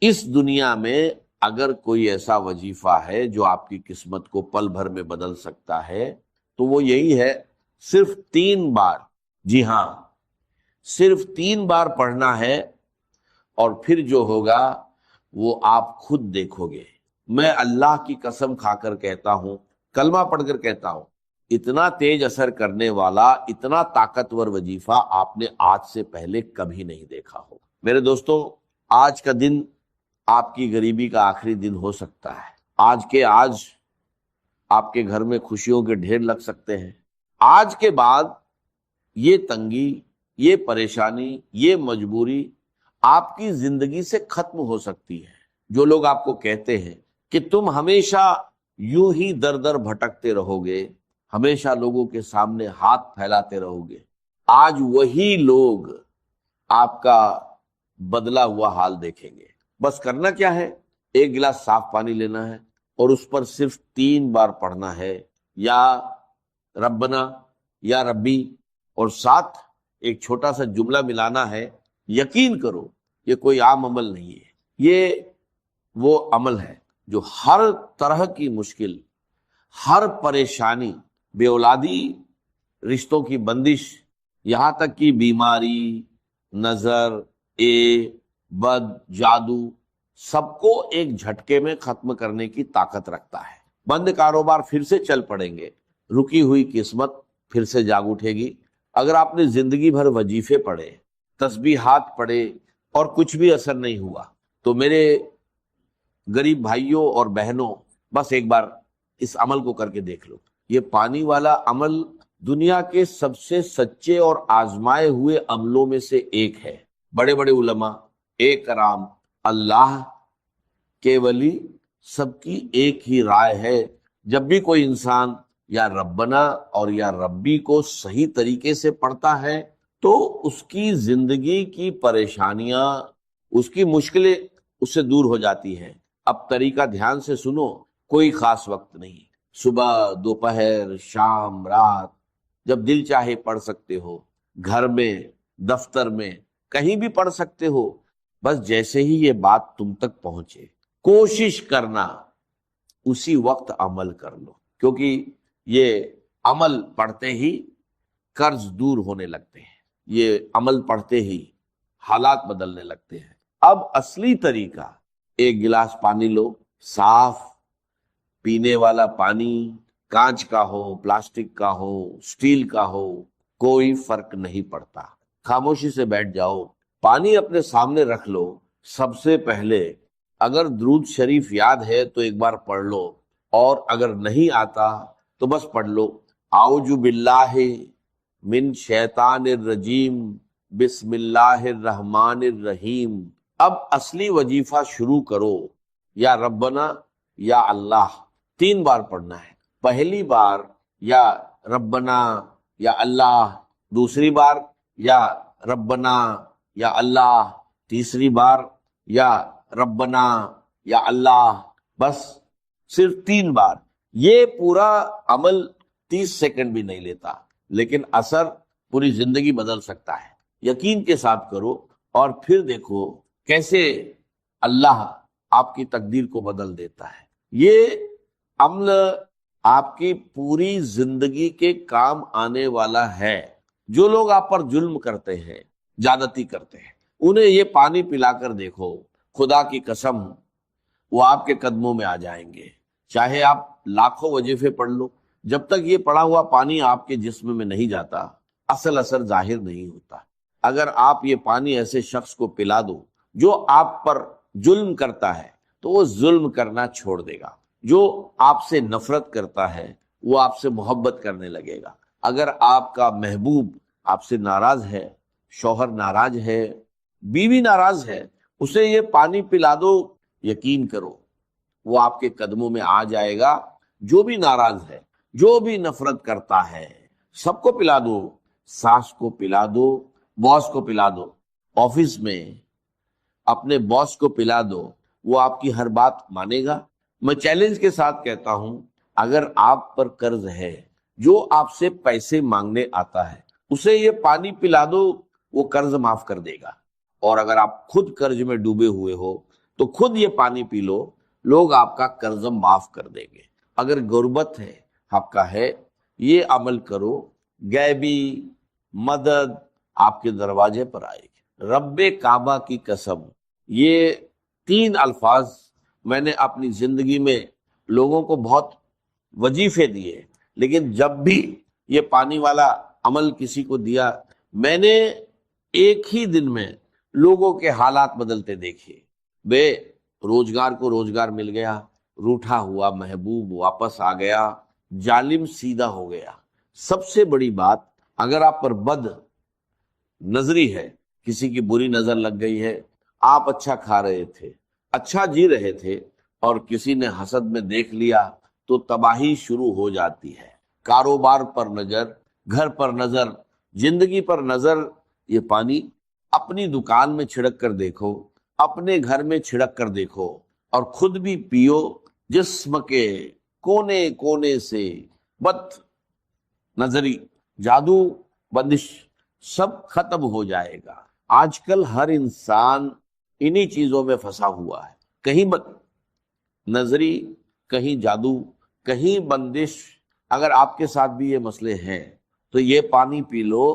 اس دنیا میں اگر کوئی ایسا وظیفہ ہے جو آپ کی قسمت کو پل بھر میں بدل سکتا ہے تو وہ یہی ہے، صرف 3 بار، جی ہاں صرف 3 بار پڑھنا ہے، اور پھر جو ہوگا وہ آپ خود دیکھو گے۔ میں اللہ کی قسم کھا کر کہتا ہوں، کلمہ پڑھ کر کہتا ہوں، اتنا تیز اثر کرنے والا، اتنا طاقتور وظیفہ آپ نے آج سے پہلے کبھی نہیں دیکھا ہو۔ میرے دوستو، آج کا دن آپ کی غریبی کا آخری دن ہو سکتا ہے، آج کے آج آپ کے گھر میں خوشیوں کے ڈھیر لگ سکتے ہیں، آج کے بعد یہ تنگی، یہ پریشانی، یہ مجبوری آپ کی زندگی سے ختم ہو سکتی ہے۔ جو لوگ آپ کو کہتے ہیں کہ تم ہمیشہ یوں ہی در در بھٹکتے رہو گے، ہمیشہ لوگوں کے سامنے ہاتھ پھیلاتے رہو گے، آج وہی لوگ آپ کا بدلا ہوا حال دیکھیں گے۔ بس کرنا کیا ہے، ایک گلاس صاف پانی لینا ہے اور اس پر صرف 3 بار پڑھنا ہے، یا ربنا، یا ربی، اور ساتھ ایک چھوٹا سا جملہ ملانا ہے۔ یقین کرو یہ کوئی عام عمل نہیں ہے، یہ وہ عمل ہے جو ہر طرح کی مشکل، ہر پریشانی، بے اولادی، رشتوں کی بندش، یہاں تک کہ بیماری، نظر، بد، جادو، سب کو ایک جھٹکے میں ختم کرنے کی طاقت رکھتا ہے۔ بند کاروبار پھر سے چل پڑیں گے، رکی ہوئی قسمت پھر سے جاگ اٹھے گی۔ اگر آپ نے زندگی بھر وظیفے پڑھے، تسبیحات پڑھے اور کچھ بھی اثر نہیں ہوا، تو میرے غریب بھائیوں اور بہنوں، بس ایک بار اس عمل کو کر کے دیکھ لو۔ یہ پانی والا عمل دنیا کے سب سے سچے اور آزمائے ہوئے عملوں میں سے ایک ہے۔ بڑے بڑے علماء، کرام، اللہ کے ولی، سب کی ایک ہی رائے ہے، جب بھی کوئی انسان یا ربنا اور یا ربی کو صحیح طریقے سے پڑھتا ہے تو اس کی زندگی کی پریشانیاں، اس کی مشکلیں اس سے دور ہو جاتی ہیں۔ اب طریقہ دھیان سے سنو، کوئی خاص وقت نہیں، صبح، دوپہر، شام، رات، جب دل چاہے پڑھ سکتے ہو، گھر میں، دفتر میں، کہیں بھی پڑھ سکتے ہو، بس جیسے ہی یہ بات تم تک پہنچے کوشش کرنا اسی وقت عمل کر لو، کیونکہ یہ عمل پڑھتے ہی قرض دور ہونے لگتے ہیں، یہ عمل پڑھتے ہی حالات بدلنے لگتے ہیں۔ اب اصلی طریقہ، ایک گلاس پانی لو، صاف پینے والا پانی، کانچ کا ہو، پلاسٹک کا ہو، سٹیل کا ہو، کوئی فرق نہیں پڑتا۔ خاموشی سے بیٹھ جاؤ، پانی اپنے سامنے رکھ لو۔ سب سے پہلے اگر درود شریف یاد ہے تو ایک بار پڑھ لو، اور اگر نہیں آتا تو بس پڑھ لو، اعوذ باللہ من شیطان الرجیم، بسم اللہ الرحمن الرحیم۔ اب اصلی وظیفہ شروع کرو، یا ربنا، یا اللہ، 3 بار پڑھنا ہے۔ پہلی بار یا ربنا یا اللہ، دوسری بار یا ربنا یا اللہ، تیسری بار یا ربنا یا اللہ، بس صرف 3 بار۔ یہ پورا عمل 30 سیکنڈ بھی نہیں لیتا، لیکن اثر پوری زندگی بدل سکتا ہے۔ یقین کے ساتھ کرو اور پھر دیکھو کیسے اللہ آپ کی تقدیر کو بدل دیتا ہے۔ یہ عمل آپ کی پوری زندگی کے کام آنے والا ہے۔ جو لوگ آپ پر ظلم کرتے ہیں، زیادتی کرتے ہیں، انہیں یہ پانی پلا کر دیکھو، خدا کی قسم وہ آپ کے قدموں میں آ جائیں گے۔ چاہے آپ لاکھوں وظیفے پڑھ لو، جب تک یہ پڑا ہوا پانی آپ کے جسم میں نہیں جاتا، اصل اثر ظاہر نہیں ہوتا۔ اگر آپ یہ پانی ایسے شخص کو پلا دو جو آپ پر ظلم کرتا ہے تو وہ ظلم کرنا چھوڑ دے گا۔ جو آپ سے نفرت کرتا ہے وہ آپ سے محبت کرنے لگے گا۔ اگر آپ کا محبوب آپ سے ناراض ہے، شوہر ناراض ہے، بیوی ناراض ہے، اسے یہ پانی پلا دو، یقین کرو وہ آپ کے قدموں میں آ جائے گا۔ جو بھی ناراض ہے، جو بھی نفرت کرتا ہے، سب کو پلا دو، ساس کو پلا دو، باس کو پلا دو، آفس میں اپنے باس کو پلا دو، وہ آپ کی ہر بات مانے گا۔ میں چیلنج کے ساتھ کہتا ہوں، اگر آپ پر قرض ہے، جو آپ سے پیسے مانگنے آتا ہے، اسے یہ پانی پلا دو، وہ قرض معاف کر دے گا۔ اور اگر آپ خود قرض میں ڈوبے ہوئے ہو تو خود یہ پانی پی لو، لوگ آپ کا قرض معاف کر دیں گے۔ اگر غربت ہے آپ کا ہے، یہ عمل کرو، غیبی مدد آپ کے دروازے پر آئے گی۔ رب کعبہ کی قسم، یہ 3 الفاظ میں نے اپنی زندگی میں لوگوں کو بہت وظیفے دیے، لیکن جب بھی یہ پانی والا عمل کسی کو دیا، میں نے ایک ہی دن میں لوگوں کے حالات بدلتے دیکھے۔ بے روزگار کو روزگار مل گیا، روٹھا ہوا محبوب واپس آ گیا، ظالم سیدھا ہو گیا۔ سب سے بڑی بات، اگر آپ پر بد نظری ہے، کسی کی بری نظر لگ گئی ہے، آپ اچھا کھا رہے تھے، اچھا جی رہے تھے، اور کسی نے حسد میں دیکھ لیا تو تباہی شروع ہو جاتی ہے۔ کاروبار پر نظر، گھر پر نظر، زندگی پر نظر، یہ پانی اپنی دکان میں چھڑک کر دیکھو، اپنے گھر میں چھڑک کر دیکھو، اور خود بھی پیو، جسم کے کونے کونے سے بد نظری، جادو، بندش سب ختم ہو جائے گا۔ آج کل ہر انسان انہی چیزوں میں پھنسا ہوا ہے، کہیں بد نظری، کہیں جادو، کہیں بندش۔ اگر آپ کے ساتھ بھی یہ مسئلے ہیں تو یہ پانی پی لو،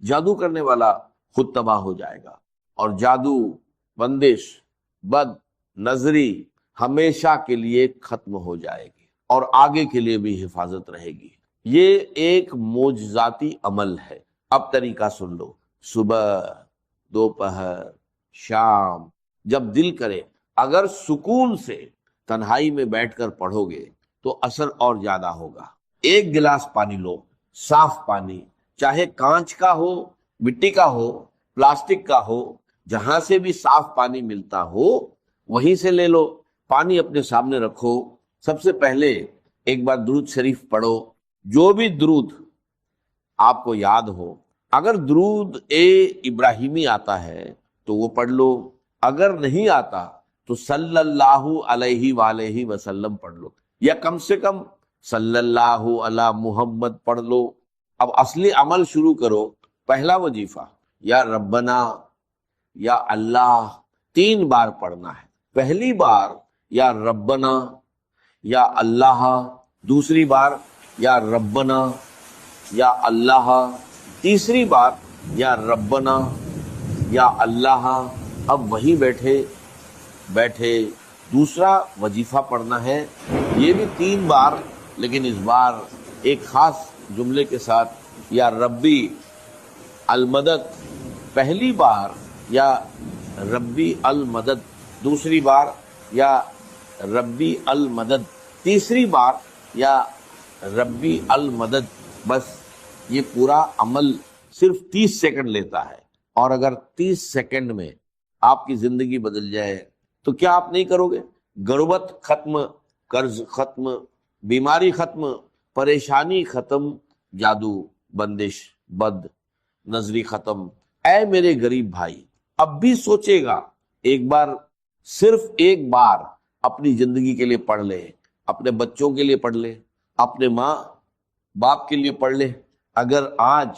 جادو کرنے والا خود تباہ ہو جائے گا، اور جادو، بندش، بد نظری ہمیشہ کے لیے ختم ہو جائے گی، اور آگے کے لیے بھی حفاظت رہے گی۔ یہ ایک معجزاتی عمل ہے۔ اب طریقہ سن لو، صبح، دوپہر، شام، جب دل کرے، اگر سکون سے تنہائی میں بیٹھ کر پڑھو گے تو اثر اور زیادہ ہوگا۔ 1 گلاس پانی لو، صاف پانی، چاہے کانچ کا ہو، مٹی کا ہو، پلاسٹک کا ہو، جہاں سے بھی صاف پانی ملتا ہو وہیں سے لے لو۔ پانی اپنے سامنے رکھو، سب سے پہلے ایک بار درود شریف پڑھو، جو بھی درود آپ کو یاد ہو۔ اگر درود ابراہیمی آتا ہے تو وہ پڑھ لو، اگر نہیں آتا تو صلی اللہ علیہ وآلہ وسلم پڑھ لو، یا کم سے کم صلی اللہ علی محمد پڑھ لو۔ اب اصلی عمل شروع کرو۔ پہلا وظیفہ یا ربنا، یا اللہ 3 بار پڑھنا ہے۔ پہلی بار یا ربنا یا اللہ، دوسری بار یا ربنا یا اللہ، تیسری بار یا ربنا یا اللہ۔ اب وہیں بیٹھے دوسرا وظیفہ پڑھنا ہے، یہ بھی 3 بار، لیکن اس بار ایک خاص جملے کے ساتھ، یا ربی المدد۔ پہلی بار یا ربی المدد، دوسری بار یا ربی المدد، تیسری بار یا ربی المدد۔ بس یہ پورا عمل صرف 30 سیکنڈ لیتا ہے، اور اگر 30 سیکنڈ میں آپ کی زندگی بدل جائے تو کیا آپ نہیں کرو گے؟ غربت ختم، قرض ختم، بیماری ختم، پریشانی ختم، جادو، بندش، بد نظری ختم۔ اے میرے غریب بھائی، اب بھی سوچے گا، ایک بار، صرف ایک بار اپنی زندگی کے لیے پڑھ لے، اپنے بچوں کے لیے پڑھ لے، اپنے ماں باپ کے لیے پڑھ لے۔ اگر آج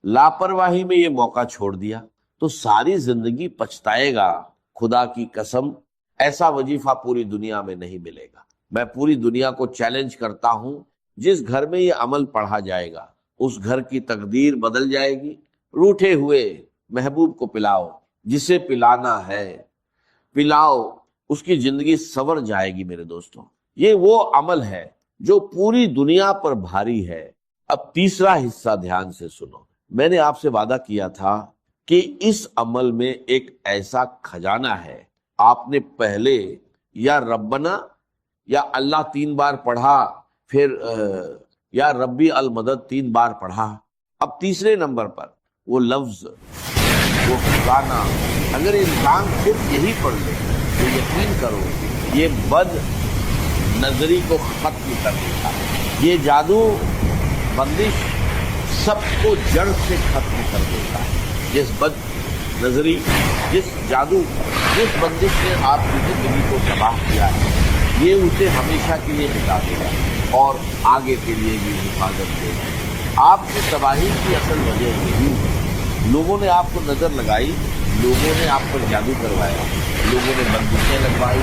لاپرواہی میں یہ موقع چھوڑ دیا تو ساری زندگی پچھتائے گا۔ خدا کی قسم، ایسا وظیفہ پوری دنیا میں نہیں ملے گا۔ میں پوری دنیا کو چیلنج کرتا ہوں، جس گھر میں یہ عمل پڑھا جائے گا اس گھر کی تقدیر بدل جائے گی۔ روٹھے ہوئے محبوب کو پلاؤ، جسے پلانا ہے پلاؤ، اس کی زندگی سنور جائے گی۔ میرے دوستوں، یہ وہ عمل ہے جو پوری دنیا پر بھاری ہے۔ اب تیسرا حصہ دھیان سے سنو۔ میں نے آپ سے وعدہ کیا تھا کہ اس عمل میں ایک ایسا خزانہ ہے۔ آپ نے پہلے یا ربنا یا اللہ 3 بار پڑھا، پھر یا ربی المدد 3 بار پڑھا، اب تیسرے نمبر پر وہ لفظ، وہ خزانہ، اگر انسان صرف یہی پڑھ لے تو یقین کرو یہ بد نظری کو ختم کر دیتا ہے، یہ جادو، بندش سب کو جڑ سے ختم کر دیتا ہے۔ جس بد نظری، جس جادو، جس بندش نے آپ کی زندگی کو تباہ کیا ہے، یہ اسے ہمیشہ کے لیے مٹا دے گا اور آگے کے لیے بھی حفاظت دے گا۔ آپ کی تباہی کی اصل وجہ یہی ہے، لوگوں نے آپ کو نظر لگائی، لوگوں نے آپ پر جادو کروایا، لوگوں نے بندوقیں لگوائی،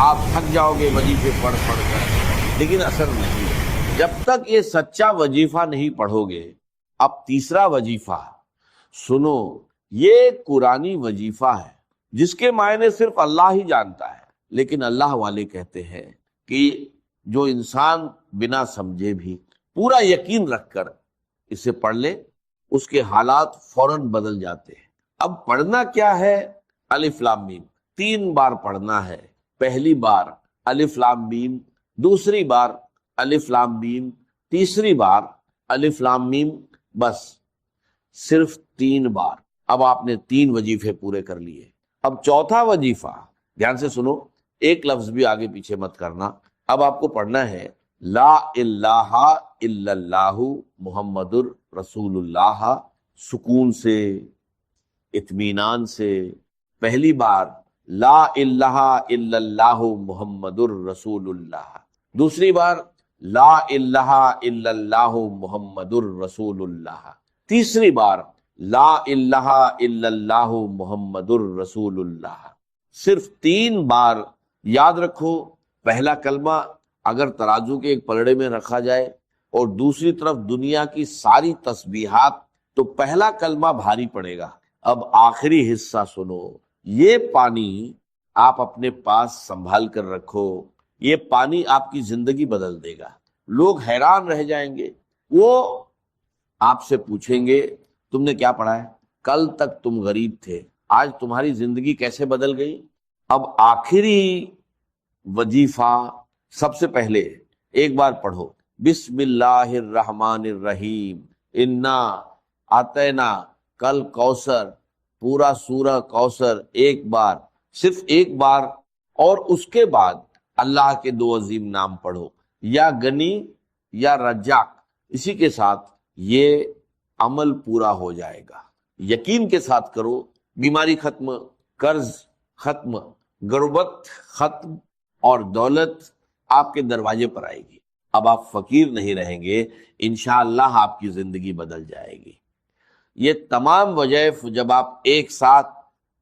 آپ تھک جاؤ گے وظیفے پڑھ پڑھ کر، لیکن اثر نہیں ہے جب تک یہ سچا وظیفہ نہیں پڑھو گے۔ اب تیسرا وظیفہ سنو، یہ قرآنی وظیفہ ہے جس کے معنی صرف اللہ ہی جانتا ہے، لیکن اللہ والے کہتے ہیں کہ جو انسان بنا سمجھے بھی پورا یقین رکھ کر اسے پڑھ لے، اس کے حالات فوراً بدل جاتے ہیں۔ اب پڑھنا کیا ہے؟ الف لام میم 3 بار پڑھنا ہے۔ پہلی بار الف لام میم، دوسری بار الف لام میم، تیسری بار الف لام میم، بس صرف 3 بار۔ اب آپ نے 3 وظیفے پورے کر لیے۔ اب چوتھا وظیفہ، دھیان سے سنو، ایک لفظ بھی آگے پیچھے مت کرنا۔ اب آپ کو پڑھنا ہے لا الہ الا اللہ محمد الرسول اللہ، سکون سے، اطمینان سے۔ پہلی بار لا الہ الا اللہ محمد الرسول اللہ، دوسری بار لا الہ الا اللہ محمد الرسول اللہ، تیسری بار لا الہ الا اللہ محمد الرسول اللہ۔ صرف 3 بار یاد رکھو۔ پہلا کلمہ اگر ترازو کے ایک پلڑے میں رکھا جائے اور دوسری طرف دنیا کی ساری تسبیحات، تو پہلا کلمہ بھاری پڑے گا۔ اب آخری حصہ سنو، یہ پانی آپ اپنے پاس سنبھال کر رکھو، یہ پانی آپ کی زندگی بدل دے گا۔ لوگ حیران رہ جائیں گے، وہ آپ سے پوچھیں گے تم نے کیا پڑھا ہے؟ کل تک تم غریب تھے، آج تمہاری زندگی کیسے بدل گئی؟ اب آخری وظیفہ، سب سے پہلے ایک بار پڑھو بسم اللہ الرحمن الرحیم انا اعطینا کل کوثر، پورا سورہ کوثر ایک بار، صرف ایک بار، اور اس کے بعد اللہ کے 2 عظیم نام پڑھو، یا غنی یا رزاق۔ اسی کے ساتھ یہ عمل پورا ہو جائے گا۔ یقین کے ساتھ کرو، بیماری ختم، قرض ختم، غربت ختم، اور دولت آپ کے دروازے پر آئے گی۔ اب آپ فقیر نہیں رہیں گے، انشاءاللہ آپ کی زندگی بدل جائے گی۔ یہ تمام وظائف جب آپ ایک ساتھ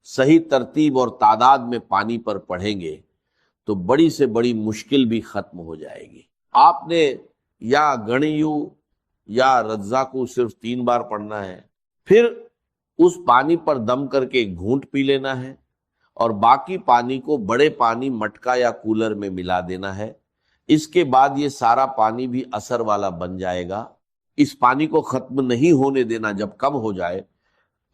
صحیح ترتیب اور تعداد میں پانی پر پڑھیں گے تو بڑی سے بڑی مشکل بھی ختم ہو جائے گی۔ آپ نے یا گنیو یا رزاقو صرف 3 بار پڑھنا ہے، پھر اس پانی پر دم کر کے ایک گھونٹ پی لینا ہے، اور باقی پانی کو بڑے پانی مٹکا یا کولر میں ملا دینا ہے۔ اس کے بعد یہ سارا پانی بھی اثر والا بن جائے گا۔ اس پانی کو ختم نہیں ہونے دینا، جب کم ہو جائے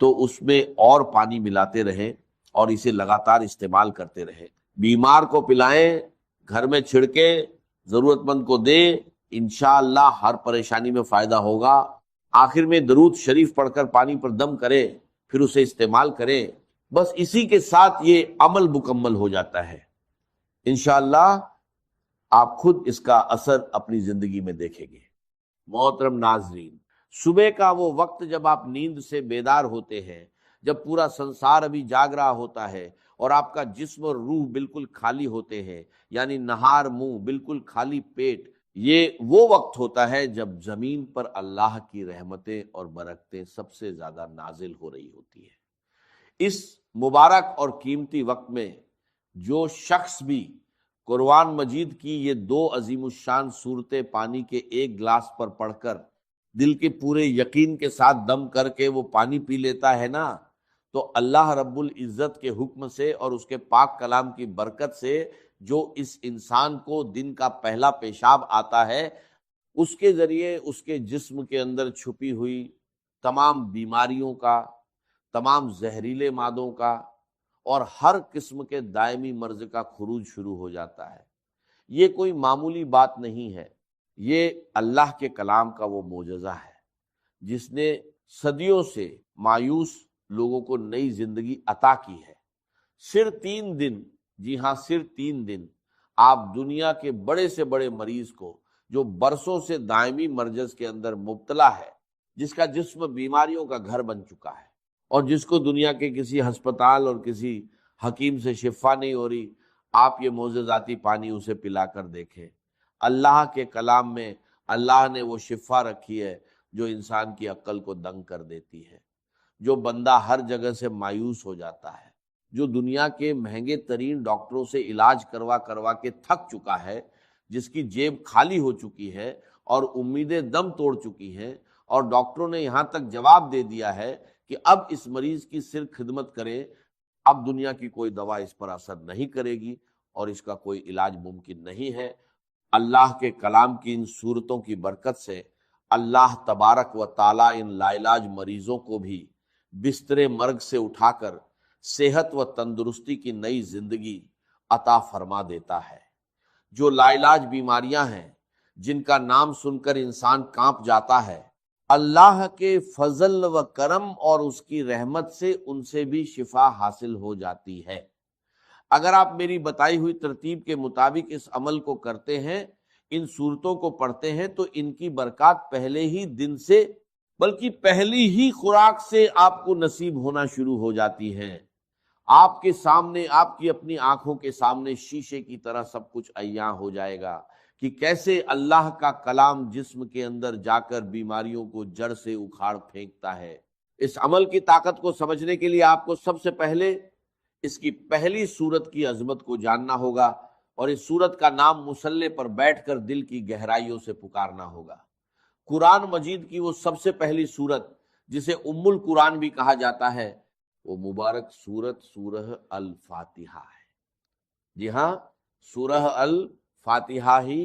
تو اس میں اور پانی ملاتے رہیں اور اسے لگاتار استعمال کرتے رہیں۔ بیمار کو پلائیں، گھر میں چھڑکیں، ضرورت مند کو دیں، انشاءاللہ ہر پریشانی میں فائدہ ہوگا۔ آخر میں درود شریف پڑھ کر پانی پر دم کریں، پھر اسے استعمال کریں، بس اسی کے ساتھ یہ عمل مکمل ہو جاتا ہے۔ انشاءاللہ آپ خود اس کا اثر اپنی زندگی میں دیکھیں گے۔ محترم ناظرین، صبح کا وہ وقت جب آپ نیند سے بیدار ہوتے ہیں، جب پورا سنسار ابھی جاگ رہا ہوتا ہے اور آپ کا جسم اور روح بالکل خالی ہوتے ہیں، یعنی نہار منہ، بالکل خالی پیٹ، یہ وہ وقت ہوتا ہے جب زمین پر اللہ کی رحمتیں اور برکتیں سب سے زیادہ نازل ہو رہی ہوتی ہیں۔ اس مبارک اور قیمتی وقت میں جو شخص بھی قرآن مجید کی یہ 2 عظیم الشان صورتیں پانی کے ایک گلاس پر پڑھ کر دل کے پورے یقین کے ساتھ دم کر کے وہ پانی پی لیتا ہے نا، تو اللہ رب العزت کے حکم سے اور اس کے پاک کلام کی برکت سے جو اس انسان کو دن کا پہلا پیشاب آتا ہے، اس کے ذریعے اس کے جسم کے اندر چھپی ہوئی تمام بیماریوں کا، تمام زہریلے مادوں کا اور ہر قسم کے دائمی مرض کا خروج شروع ہو جاتا ہے۔ یہ کوئی معمولی بات نہیں ہے، یہ اللہ کے کلام کا وہ معجزہ ہے جس نے صدیوں سے مایوس لوگوں کو نئی زندگی عطا کی ہے۔ صرف 3 دن، جی ہاں صرف 3 دن، آپ دنیا کے بڑے سے بڑے مریض کو جو برسوں سے دائمی مرض کے اندر مبتلا ہے، جس کا جسم بیماریوں کا گھر بن چکا ہے اور جس کو دنیا کے کسی ہسپتال اور کسی حکیم سے شفا نہیں ہو رہی، آپ یہ معجزاتی پانی اسے پلا کر دیکھیں۔ اللہ کے کلام میں اللہ نے وہ شفا رکھی ہے جو انسان کی عقل کو دنگ کر دیتی ہے۔ جو بندہ ہر جگہ سے مایوس ہو جاتا ہے، جو دنیا کے مہنگے ترین ڈاکٹروں سے علاج کروا کروا کے تھک چکا ہے، جس کی جیب خالی ہو چکی ہے اور امیدیں دم توڑ چکی ہیں، اور ڈاکٹروں نے یہاں تک جواب دے دیا ہے کہ اب اس مریض کی صرف خدمت کریں، اب دنیا کی کوئی دوا اس پر اثر نہیں کرے گی اور اس کا کوئی علاج ممکن نہیں ہے، اللہ کے کلام کی ان صورتوں کی برکت سے اللہ تبارک و تعالیٰ ان لا علاج مریضوں کو بھی بستر مرگ سے اٹھا کر صحت و تندرستی کی نئی زندگی عطا فرما دیتا ہے۔ جو لا علاج بیماریاں ہیں جن کا نام سن کر انسان کانپ جاتا ہے، اللہ کے فضل و کرم اور اس کی رحمت سے ان سے بھی شفا حاصل ہو جاتی ہے۔ اگر آپ میری بتائی ہوئی ترتیب کے مطابق اس عمل کو کرتے ہیں، ان صورتوں کو پڑھتے ہیں، تو ان کی برکات پہلے ہی دن سے بلکہ پہلی ہی خوراک سے آپ کو نصیب ہونا شروع ہو جاتی ہیں۔ آپ کے سامنے، آپ کی اپنی آنکھوں کے سامنے شیشے کی طرح سب کچھ عیاں ہو جائے گا کہ کیسے اللہ کا کلام جسم کے اندر جا کر بیماریوں کو جڑ سے اکھاڑ پھینکتا ہے۔ اس عمل کی طاقت کو سمجھنے کے لیے آپ کو سب سے پہلے اس کی پہلی صورت کی عظمت کو جاننا ہوگا، اور اس صورت کا نام مصلے پر بیٹھ کر دل کی گہرائیوں سے پکارنا ہوگا۔ قرآن مجید کی وہ سب سے پہلی صورت جسے ام القرآن بھی کہا جاتا ہے، وہ مبارک صورت سورہ الفاتحہ ہے۔ جی ہاں، سورہ الفاتحہ ہی